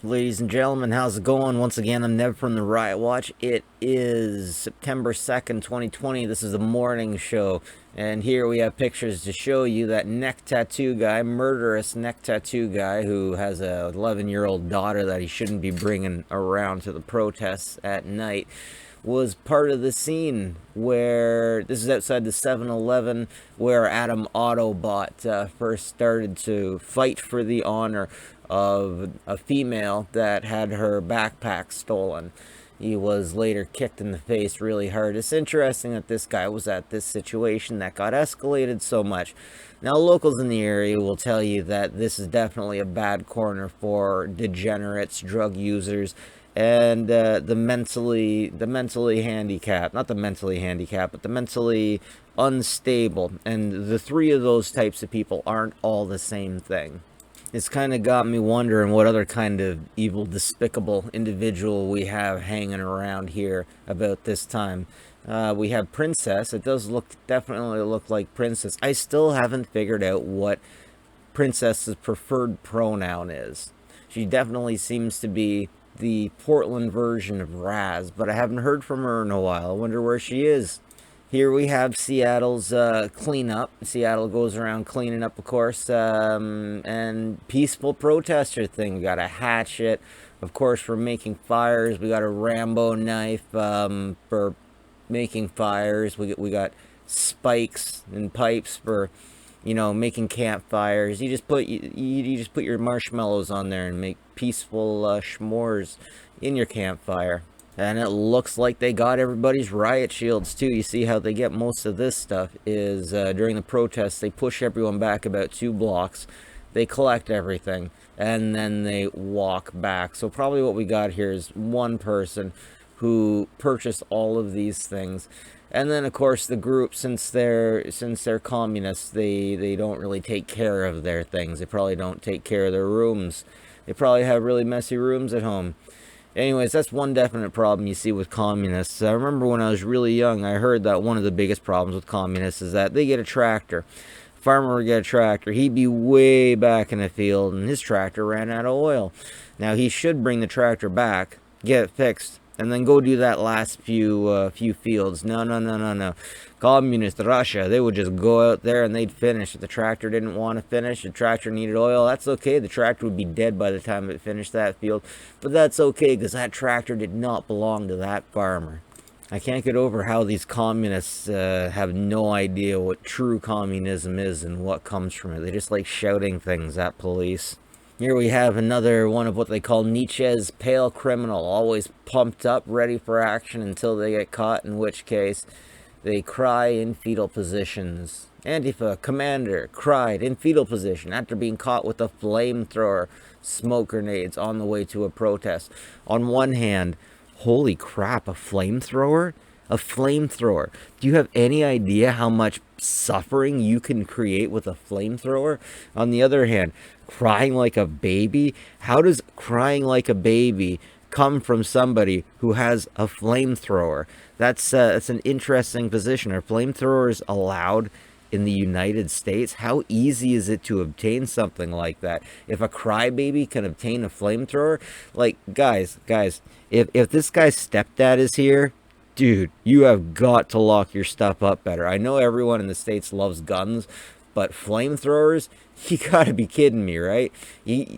Ladies and gentlemen, how's it going? Once again, I'm Nev from the Riot Watch. It is September 2nd, 2020. This is the morning show. And here we have pictures to show you that neck tattoo guy, murderous neck tattoo guy who has a 11-year-old daughter that he shouldn't be bringing around to the protests at night, was part of the scene where, this is outside the 7-Eleven, where Adam Autobot first started to fight for the honor of a female that had her backpack stolen. He was later kicked in the face really hard. It's interesting that this guy was at this situation that got escalated so much. Now, locals in the area will tell you that this is definitely a bad corner for degenerates, drug users, and the mentally handicapped, not the mentally handicapped, but the mentally unstable. And the three of those types of people aren't all the same thing. It's kind of got me wondering what other kind of evil, despicable individual we have hanging around here about this time. We have Princess. It does definitely look like Princess. I still haven't figured out what Princess's preferred pronoun is. She definitely seems to be the Portland version of Raz, but I haven't heard from her in a while. I wonder where she is. Here we have Seattle's cleanup. Seattle goes around cleaning up, of course, and peaceful protester thing. We got a hatchet, of course, for making fires. We got a Rambo knife for making fires. We got spikes and pipes for, making campfires. You just put your marshmallows on there and make peaceful s'mores in your campfire. And it looks like they got everybody's riot shields too. You see how they get most of this stuff is during the protests, they push everyone back about 2 blocks. They collect everything and then they walk back. So probably what we got here is one person who purchased all of these things. And then of course the group, since they're communists, they don't really take care of their things. They probably don't take care of their rooms. They probably have really messy rooms at home. Anyways, that's one definite problem you see with communists. I remember when I was really young, I heard that one of the biggest problems with communists is that they get a tractor. Farmer would get a tractor. He'd be way back in the field, and his tractor ran out of oil. Now, he should bring the tractor back, get it fixed, and then go do that last few fields. No. Communist Russia, they would just go out there and they'd finish. If the tractor didn't want to finish, the tractor needed oil, that's okay. The tractor would be dead by the time it finished that field. But that's okay, because that tractor did not belong to that farmer. I can't get over how these communists have no idea what true communism is and what comes from it. They just like shouting things at police. Here we have another one of what they call Nietzsche's pale criminal, always pumped up, ready for action until they get caught, in which case they cry in fetal positions. Antifa commander cried in fetal position after being caught with a flamethrower, smoke grenades on the way to a protest. On one hand, holy crap, a flamethrower? A flamethrower. Do you have any idea how much suffering you can create with a flamethrower? On the other hand, crying like a baby? How does crying like a baby come from somebody who has a flamethrower? That's an interesting position. Are flamethrowers allowed in the United States? How easy is it to obtain something like that? If a crybaby can obtain a flamethrower, like, guys, if this guy's stepdad is here, dude, you have got to lock your stuff up better. I know everyone in the States loves guns, but flamethrowers, you gotta be kidding me, right?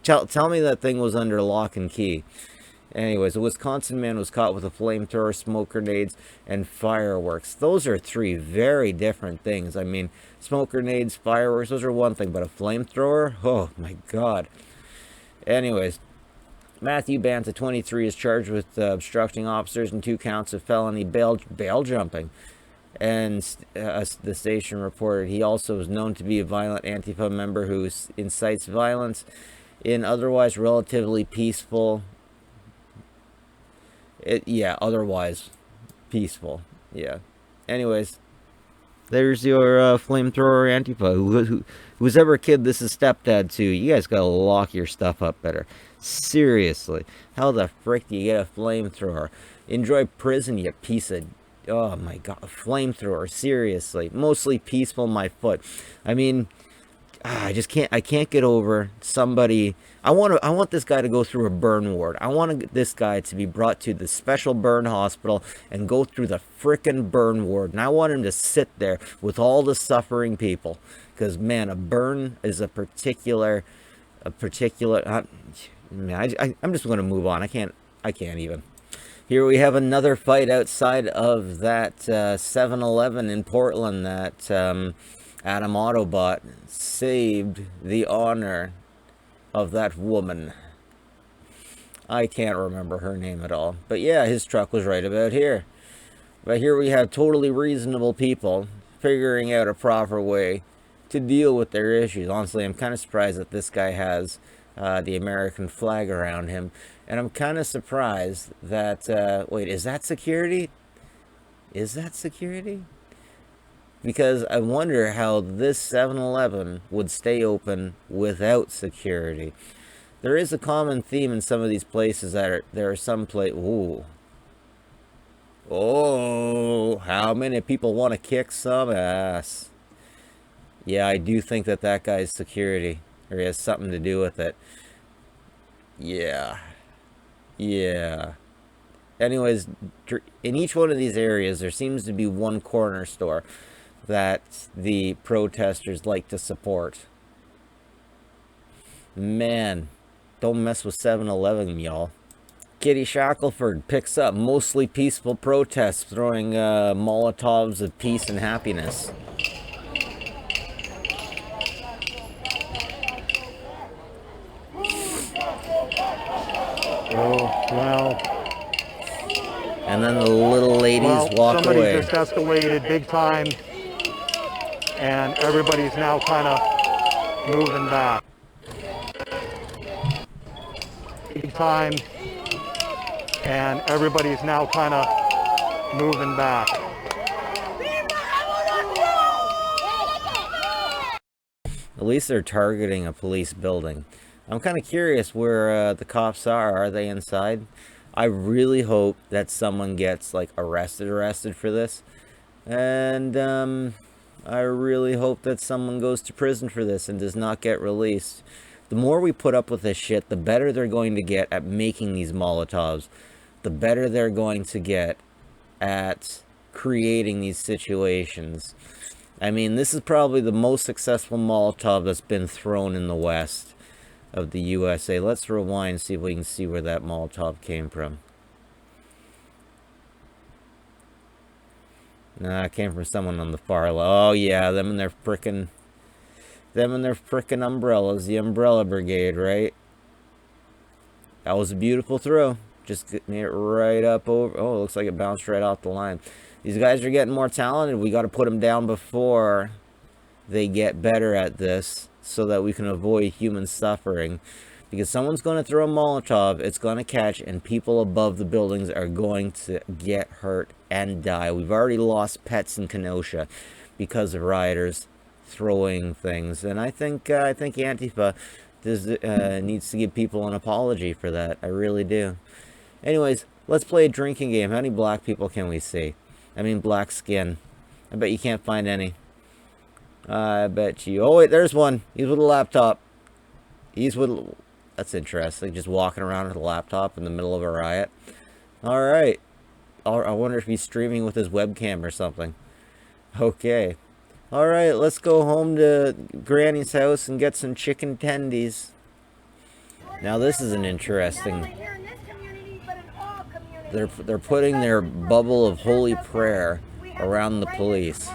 Tell me that thing was under lock and key. Anyways, a Wisconsin man was caught with a flamethrower, smoke grenades, and fireworks. Those are 3 very different things. I mean, smoke grenades, fireworks, those are one thing, but a flamethrower? Oh my god. Anyways, Matthew Banta, 23, is charged with obstructing officers and 2 counts of felony bail jumping. And the station reported he also is known to be a violent Antifa member who incites violence in otherwise relatively peaceful. Otherwise peaceful. Yeah. Anyways, there's your flamethrower Antifa. Who's ever a kid this is stepdad to, you guys gotta lock your stuff up better. Seriously. How the frick do you get a flamethrower? Enjoy prison, you piece of... Oh my god, a flamethrower, seriously. Mostly peaceful, my foot. I mean, I can't get over somebody. I want this guy to go through a burn ward. I want this guy to be brought to the special burn hospital and go through the frickin' burn ward. And I want him to sit there with all the suffering people. Because, man, a burn is a particular, I'm just going to move on. I can't even. Here we have another fight outside of that 7-Eleven in Portland that Adam Autobot saved the honor of that woman. I can't remember her name at all. But yeah, his truck was right about here. But here we have totally reasonable people figuring out a proper way to deal with their issues. Honestly, I'm kind of surprised that this guy has the American flag around him. And I'm kind of surprised that, wait, is that security? Is that security? Because I wonder how this 7-Eleven would stay open without security. There is a common theme in some of these places that there are some ooh. Oh, how many people want to kick some ass? Yeah, I do think that that guy's security, or he has something to do with it. Yeah. Yeah. Anyways, in each one of these areas, there seems to be one corner store that the protesters like to support. Man, don't mess with 7-Eleven, y'all. Kitty Shackelford picks up mostly peaceful protests, throwing Molotovs of peace and happiness. Oh, well. And then the little ladies walk away. Somebody just escalated big time, and everybody's now kind of moving back. Big time, and everybody's now kind of moving back. At least they're targeting a police building. I'm kind of curious where the cops are. Are they inside? I really hope that someone gets like arrested for this. And I really hope that someone goes to prison for this and does not get released. The more we put up with this shit, the better they're going to get at making these Molotovs. The better they're going to get at creating these situations. I mean, this is probably the most successful Molotov that's been thrown in the West of the USA. Let's rewind, see if we can see where that Molotov came from. Nah, it came from someone on the far left. Oh yeah, them and their frickin' umbrellas, the Umbrella Brigade, right? That was a beautiful throw. Just getting it right up over. Oh, it looks like it bounced right off the line. These guys are getting more talented. We got to put them down before they get better at this, so that we can avoid human suffering. Because someone's going to throw a Molotov, it's going to catch, and people above the buildings are going to get hurt and die. We've already lost pets in Kenosha because of rioters throwing things. And I think Antifa needs to give people an apology for that. I really do. Anyways, let's play a drinking game. How many black people can we see? I mean, black skin. I bet you can't find any. I bet you. Oh, wait, there's one. He's with a laptop. He's with... That's interesting. Just walking around with a laptop in the middle of a riot. All right. I wonder if he's streaming with his webcam or something. Okay. All right, let's go home to Granny's house and get some chicken tendies. Now, this is an interesting... They're putting their bubble of holy prayer around the police.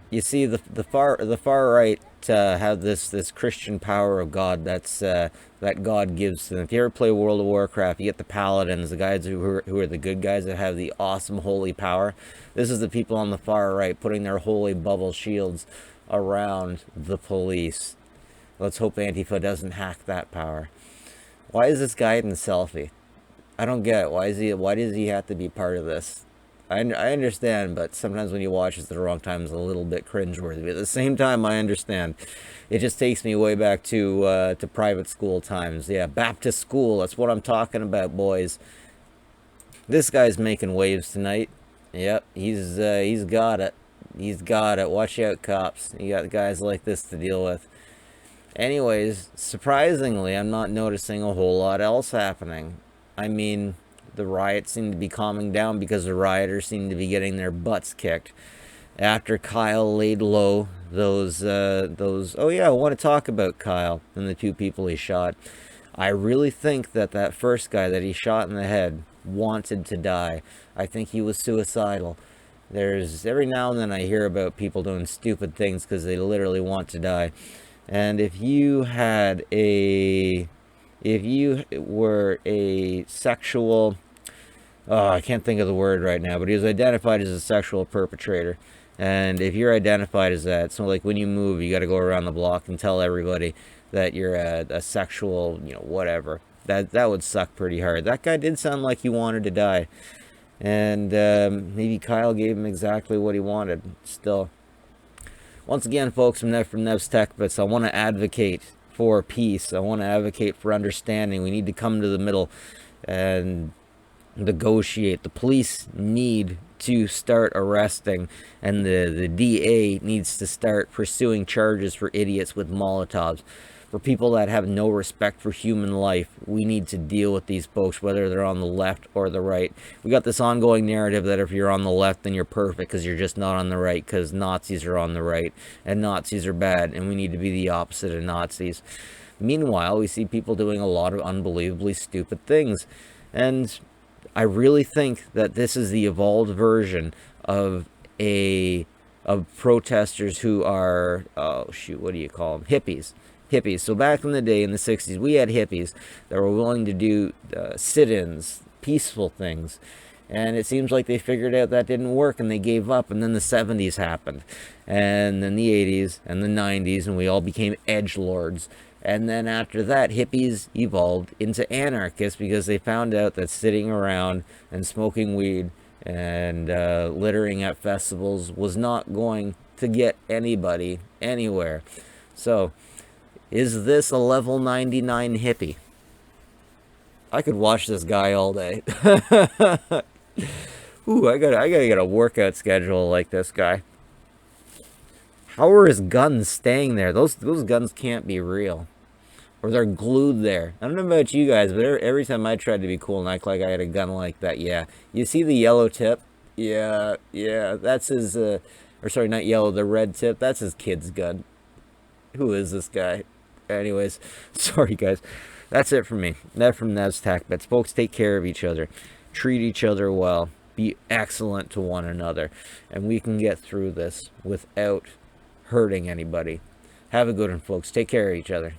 You see, the far right have this Christian power of God that God gives to them. If you ever play World of Warcraft, you get the paladins, the guys who are the good guys that have the awesome holy power. This is the people on the far right putting their holy bubble shields around the police. Let's hope Antifa doesn't hack that power. Why is this guy in the selfie? I don't get it. Why does he have to be part of this? I understand, but sometimes when you watch it at the wrong time, it's a little bit cringeworthy. But at the same time, I understand. It just takes me way back to private school times. Yeah, Baptist school. That's what I'm talking about, boys. This guy's making waves tonight. Yep, he's got it. He's got it. Watch out, cops. You got guys like this to deal with. Anyways, surprisingly, I'm not noticing a whole lot else happening. I mean, the riots seem to be calming down because the rioters seem to be getting their butts kicked. After Kyle laid low, oh yeah, I want to talk about Kyle and the 2 people he shot. I really think that first guy that he shot in the head wanted to die. I think he was suicidal. There's, every now and then I hear about people doing stupid things because they literally want to die. And if you were a sexual, oh, I can't think of the word right now, but he was identified as a sexual perpetrator. And if you're identified as that, so like when you move, you got to go around the block and tell everybody that you're a sexual, whatever. That would suck pretty hard. That guy did sound like he wanted to die. And maybe Kyle gave him exactly what he wanted. Still, once again, folks, from Nev's Tech Bits, I want to advocate for peace. I want to advocate for understanding. We need to come to the middle and negotiate. The police need to start arresting, and the DA needs to start pursuing charges for idiots with molotovs. For people that have no respect for human life, we need to deal with these folks, whether they're on the left or the right. We got this ongoing narrative that if you're on the left, then you're perfect because you're just not on the right, because Nazis are on the right, and Nazis are bad, and we need to be the opposite of Nazis. Meanwhile, we see people doing a lot of unbelievably stupid things, and I really think that this is the evolved version of protesters who are, oh shoot, what do you call them? Hippies. So back in the day, in the 60s, we had hippies that were willing to do sit-ins, peaceful things. And it seems like they figured out that didn't work and they gave up. And then the 70s happened. And then the 80s and the 90s, and we all became edgelords. And then after that, hippies evolved into anarchists because they found out that sitting around and smoking weed and littering at festivals was not going to get anybody anywhere. So, is this a level 99 hippie? I could watch this guy all day. Ooh, I gotta get a workout schedule like this guy. How are his guns staying there? Those guns can't be real. Or they're glued there. I don't know about you guys, but every time I tried to be cool and act like I had a gun like that, yeah. You see the yellow tip? Yeah, that's his, or sorry, not yellow, the red tip. That's his kid's gun. Who is this guy? Anyways, sorry guys. That's it for me. That from Nev's Tech Bits. Folks, take care of each other. Treat each other well. Be excellent to one another. And we can get through this without hurting anybody. Have a good one, folks. Take care of each other.